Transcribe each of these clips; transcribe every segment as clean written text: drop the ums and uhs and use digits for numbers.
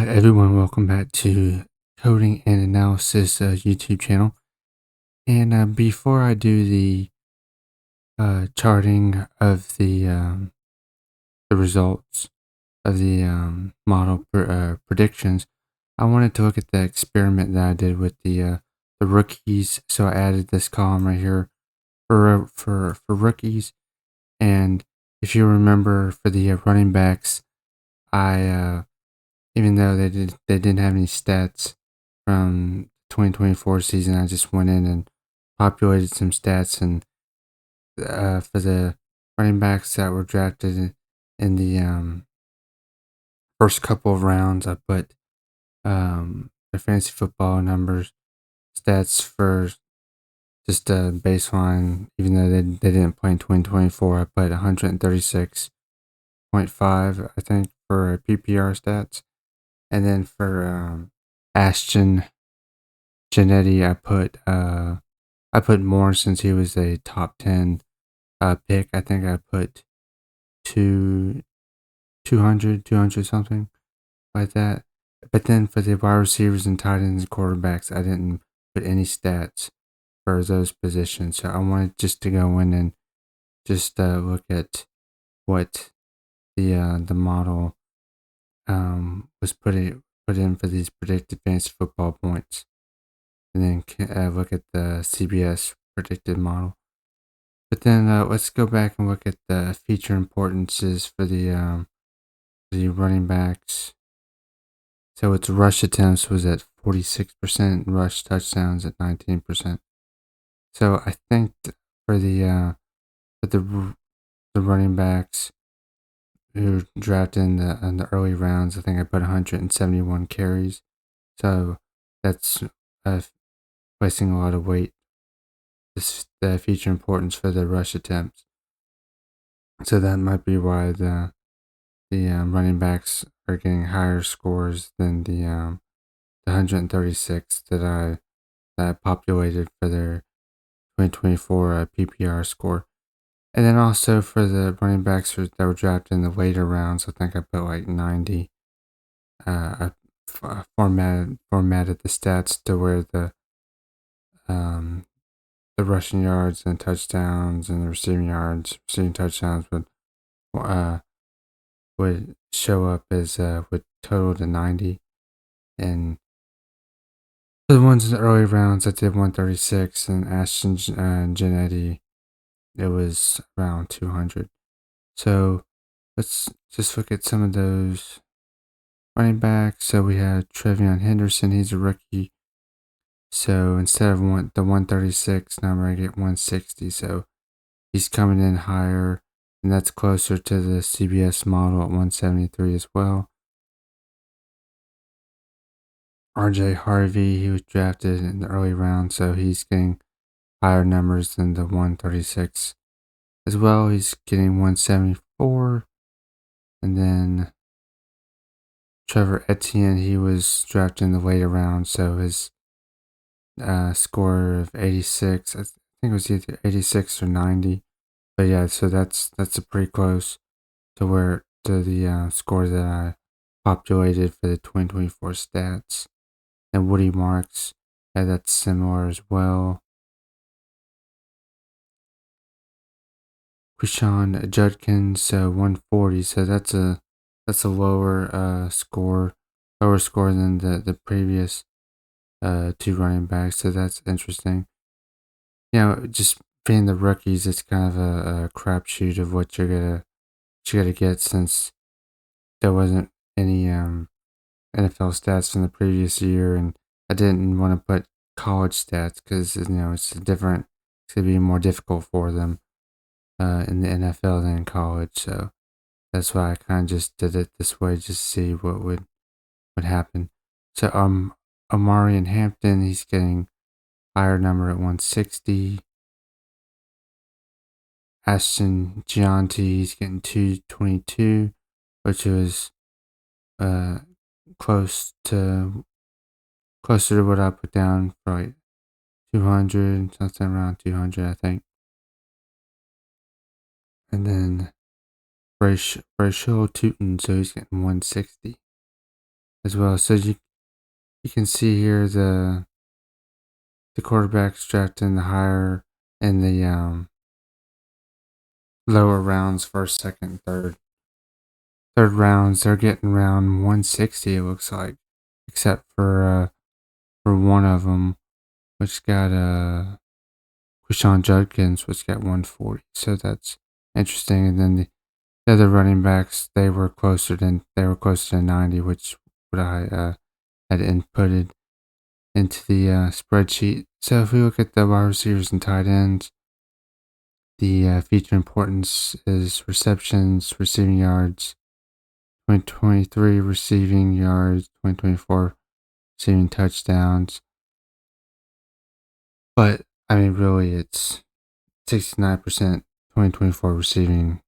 Hi everyone, welcome back to Coding and Analysis YouTube channel. And before I do the charting of the results of the model predictions, I wanted to look at the experiment that I did with the rookies. So I added this column right here for rookies, and if you remember for the running backs, I even though they didn't have any stats from 2024 season, I just went in and populated some stats, and for the running backs that were drafted in the first couple of rounds, I put their fantasy football numbers, stats for just a baseline. Even though they didn't play in 2024, I put 136.5, I think, for PPR stats. And then for Ashton Genetti, I put more since he was a top 10 pick. I think I put 200 something like that. But then for the wide receivers and tight ends and quarterbacks, I didn't put any stats for those positions. So I wanted just to go in and just look at what the model was put in for these predicted fantasy football points, and then look at the CBS predicted model. But then let's go back and look at the feature importances for the running backs. So its rush attempts was at 46%, rush touchdowns at 19%. So I think for the running backs who were drafted in the early rounds, I think I put 171 carries. So that's placing a lot of weight. The feature importance for the rush attempts. So that might be why the running backs are getting higher scores than the 136 that I populated for their 2024 PPR score. And then also for the running backs that were drafted in the later rounds, I think I put like 90. I formatted the stats to where the rushing yards and touchdowns and the receiving yards, receiving touchdowns would show up as would total to 90. And for the ones in the early rounds, I did 136, and Ashton Genetti, it was around 200. So let's just look at some of those running backs. So we had Trevion Henderson, he's a rookie. So instead of the 136 number, I get 160. So he's coming in higher, and that's closer to the CBS model at 173 as well. RJ Harvey, he was drafted in the early round, so he's getting higher numbers than the 136 as well. He's getting 174. And then Trevor Etienne, he was drafted in the later round, so his score of 86, I think it was either 86 or 90. But yeah, so that's a pretty close to the score that I populated for the 2024 stats. And Woody Marks, that's similar as well. Krishan Judkins, 140. So that's a lower score than the previous two running backs. So that's interesting. You know, just being the rookies, it's kind of a crapshoot of what you're gonna get, since there wasn't any NFL stats from the previous year, and I didn't want to put college stats because it's gonna be more difficult for them in the NFL than in college. So that's why I kind of just did it this way, just to see what would happen. So Amari and Hampton, he's getting higher number at 160. Ashton Gianti, he's getting 222, which was uh closer to what I put down for like 200, something around 200, I think. And then Brayshaw Tootin, so he's getting 160. as well. So you can see here the quarterbacks drafted in the higher in the lower rounds, first, second, third rounds. They're getting around 160. It looks like, except for one of them, which got Quishon Judkins, which got 140. So that's interesting. And then the other running backs, they were closer to 90, which what I had inputted into the spreadsheet. So if we look at the wide receivers and tight ends, the feature importance is receptions, receiving yards, 2023 receiving yards, 2024 receiving touchdowns. But I mean, really, it's 69% 2024 receiving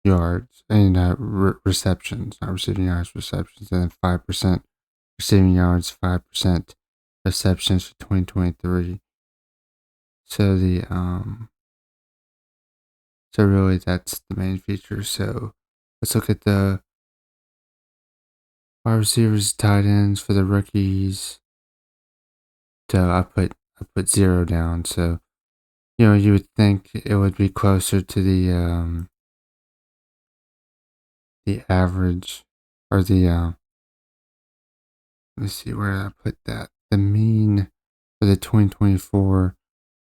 yards and receptions, not receiving yards, receptions, and then 5% receiving yards, 5% receptions for 2023. So so really that's the main feature. So let's look at the wide receivers, tight ends for the rookies. So I put 0 down. So you would think it would be closer to the average or let's see where I put that. The mean for the 2024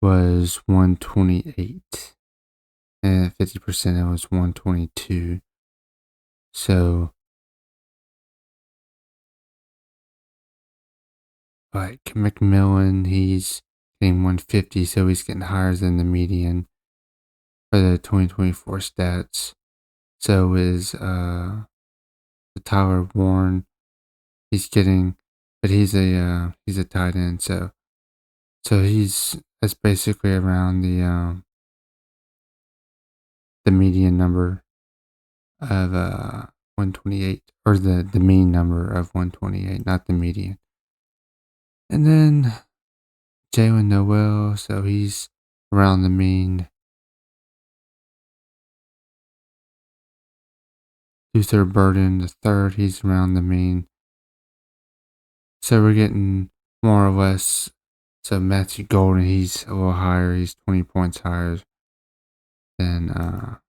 was 128, and 50% it was 122. So like McMillan, he's getting 150, so he's getting higher than the median for the 2024 stats. So is Tyler Warren. He's getting, but he's a tight end, so that's basically around the median number of 128, or the mean number of 128, not the median. And then Jalen Noel, so he's around the mean. Luther Burden the third, he's around the mean. So we're getting more or less. So Matthew Golden, he's a little higher. He's 20 points higher than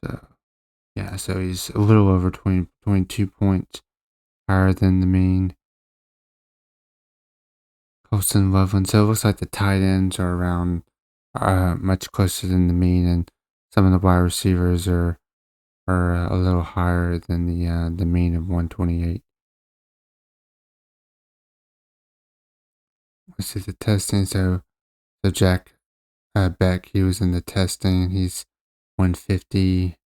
so yeah. So he's a little over 22 points higher than the mean. Colston Loveland. So it looks like the tight ends are around much closer than the mean, and some of the wide receivers are a little higher than the mean of 128. Let's see the testing. So Jack Beck, he was in the testing. He's 150.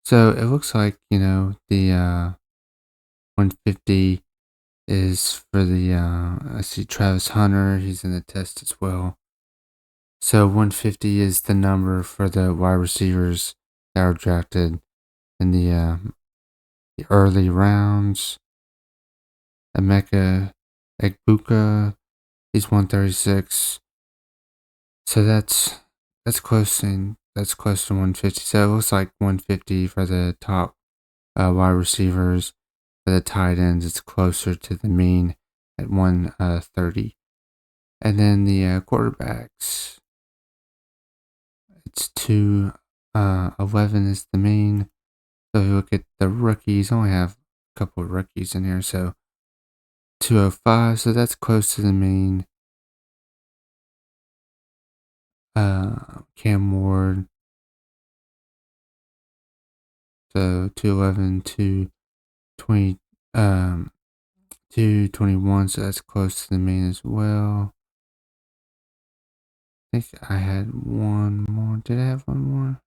So it looks like the 150 is for the I see Travis Hunter. He's in the test as well. So 150 is the number for the wide receivers that were drafted in the early rounds. Emeka Egbuka, he's 136. So that's close to 150. So it looks like 150 for the top wide receivers. For the tight ends, it's closer to the mean at 130. And then the quarterbacks, it's 211 is the mean. So if you look at the rookies, I only have a couple of rookies in here. So 205, so that's close to the mean. Cam Ward, so 211, 220, 221, so that's close to the mean as well. I think I had one more. Did I have one more?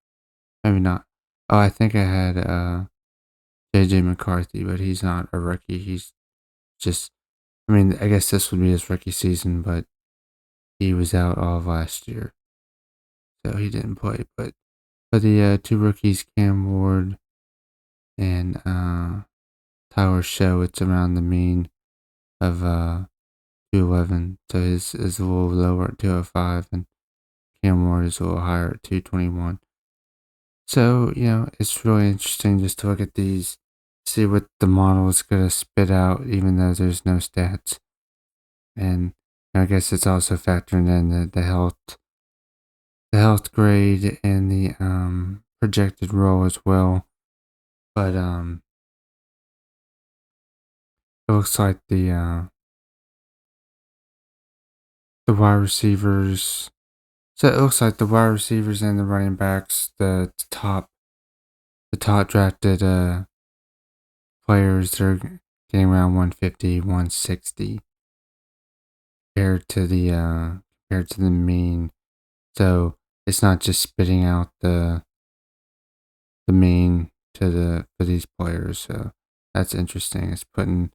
Maybe not. Oh, I think I had JJ McCarthy, but he's not a rookie. He's just, I mean, I guess this would be his rookie season, but he was out all of last year, so he didn't play. But for the two rookies, Cam Ward and Tyler Show, it's around the mean of 211. So his is a little lower at 205, and Cam Ward is a little higher at 221. So, it's really interesting just to look at these, see what the model is going to spit out, even though there's no stats. And I guess it's also factoring in the health grade and the projected role as well. But it looks like the wide receivers. So it looks like the wide receivers and the running backs, the top drafted players, they're getting around 150, 160 compared to the mean. So it's not just spitting out the mean for these players. So that's interesting. It's putting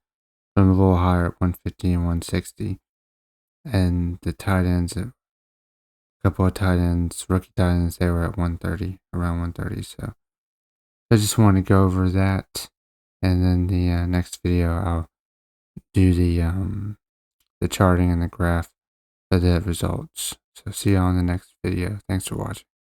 them a little higher at 150 and 160. And the tight ends, a couple of tight ends, rookie tight ends, they were at 130, around 130. So I just want to go over that. And then the next video, I'll do the charting and the graph for the results. So see you on the next video. Thanks for watching.